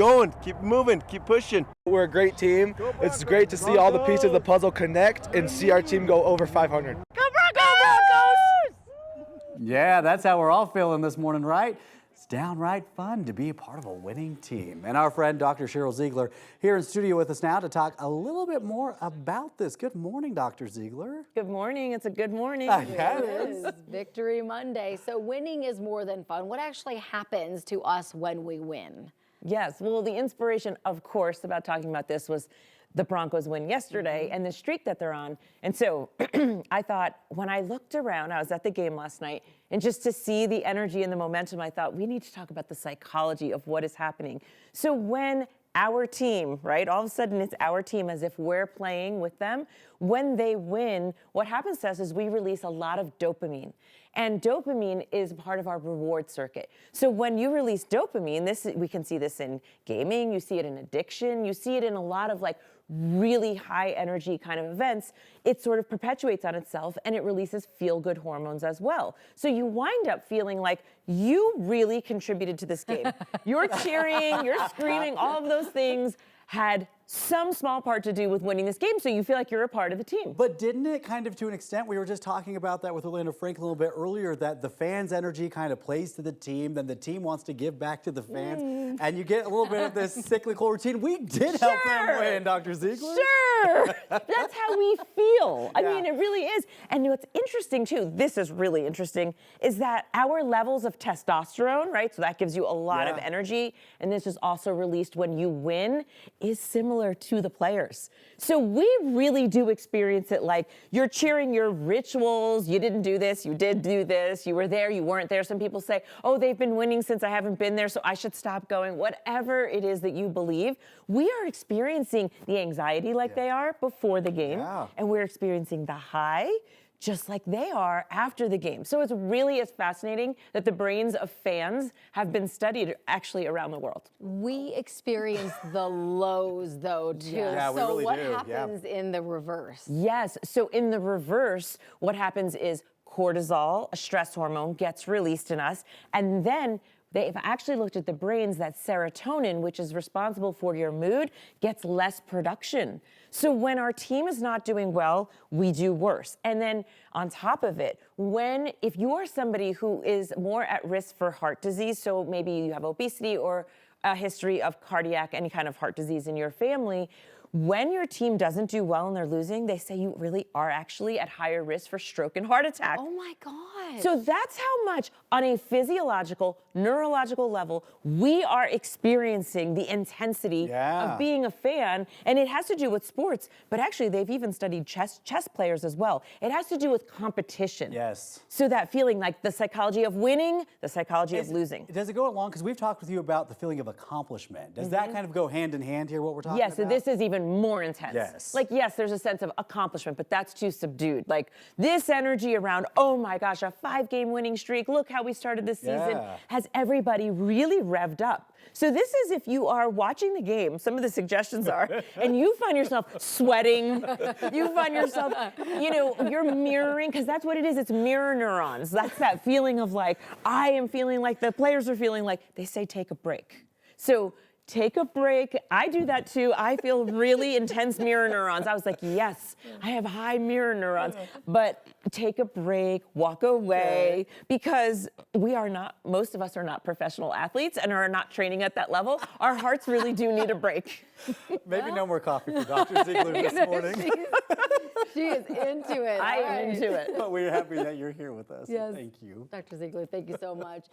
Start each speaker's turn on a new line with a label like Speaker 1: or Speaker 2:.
Speaker 1: going, keep moving, keep pushing.
Speaker 2: We're a great team. It's great to see all the pieces of the puzzle connect and see our team go over 500.
Speaker 3: Go Broncos!
Speaker 4: Yeah, that's how we're all feeling this morning, right? It's downright fun to be a part of a winning team. And our friend Dr. Sheryl Ziegler here in studio with us now to talk a little bit more about this. Good morning, Dr. Ziegler.
Speaker 3: Good morning. It's a good morning.
Speaker 4: Yeah, it is.
Speaker 5: Victory Monday. So winning is more than fun. What actually happens to us when we win?
Speaker 3: Yes. Well, the inspiration, of course, about talking about this was the Broncos win yesterday and the streak that they're on. And so I thought, when I looked around, I was at the game last night, and just to see the energy and the momentum, I thought we need to talk about the psychology of what is happening. So when our team, right, all of a sudden it's our team as if we're playing with them, when they win, what happens to us is we release a lot of dopamine. And dopamine is part of our reward circuit. So when you release dopamine, we can see this in gaming, you see it in addiction, you see it in a lot of like really high energy kind of events. It sort of perpetuates on itself and it releases feel-good hormones as well. So you wind up feeling like you really contributed to this game. You're cheering, you're screaming, all of those things had some small part to do with winning this game, so you feel like you're a part of the team.
Speaker 4: But didn't it kind of, to an extent, we were just talking about that with Orlando Franklin a little bit earlier, that the fans' energy kind of plays to the team, then the team wants to give back to the fans, and you get a little bit of this cyclical routine. We did help them win, Dr. Ziegler.
Speaker 3: Sure, that's how we feel. I mean, it really is. And what's interesting too, this is really interesting, is that our levels of testosterone, right, so that gives you a lot of energy, and this is also released when you win, is similar to the players. So we really do experience it like you're cheering your rituals. You didn't do this, you did do this, you were there, you weren't there. Some people say, oh, they've been winning since I haven't been there, so I should stop going. Whatever it is that you believe, we are experiencing the anxiety like they are before the game, and we're experiencing the high just like they are after the game. So it's really as fascinating that the brains of fans have been studied actually around the world.
Speaker 5: We experience the lows though too.
Speaker 4: Yeah, we
Speaker 5: so
Speaker 4: really
Speaker 5: what
Speaker 4: do.
Speaker 5: happens in the reverse?
Speaker 3: Yes, so in the reverse, what happens is cortisol, a stress hormone, gets released in us, and then they've actually looked at the brains that serotonin, which is responsible for your mood, gets less production. So when our team is not doing well, we do worse. And then on top of it, if you are somebody who is more at risk for heart disease, so maybe you have obesity or a history of cardiac, any kind of heart disease in your family, when your team doesn't do well and they're losing, they say you really are actually at higher risk for stroke and heart attack.
Speaker 5: Oh my God.
Speaker 3: So that's how much on a physiological, neurological level, we are experiencing the intensity of being a fan. And it has to do with sports, but actually they've even studied chess players as well. It has to do with competition.
Speaker 4: Yes.
Speaker 3: So that feeling like the psychology of winning, the psychology of losing.
Speaker 4: Does it go along? Because we've talked with you about the feeling of accomplishment. Does that kind of go hand in hand here, what we're talking about?
Speaker 3: Yes, so this is even more intense.
Speaker 4: Yes.
Speaker 3: Like, yes, there's a sense of accomplishment, but that's too subdued. Like, this energy around, oh my gosh, a 5-game winning streak, look how we started this season, has everybody really revved up. So this is if you are watching the game, some of the suggestions are, and you find yourself sweating, you find yourself, you're mirroring, because that's what it is, it's mirror neurons. That's that feeling of like, I am feeling like the players are feeling like, they say take a break. So take a break. I do that too. I feel really intense mirror neurons. I was like, yes, I have high mirror neurons. But take a break, walk away, because most of us are not professional athletes and are not training at that level. Our hearts really do need a break.
Speaker 4: Maybe no more coffee for Dr. Ziegler this morning.
Speaker 5: She is into it.
Speaker 3: I am into it.
Speaker 4: But we're happy that you're here with us.
Speaker 5: Yes.
Speaker 4: Thank you.
Speaker 5: Dr. Ziegler, thank you so much.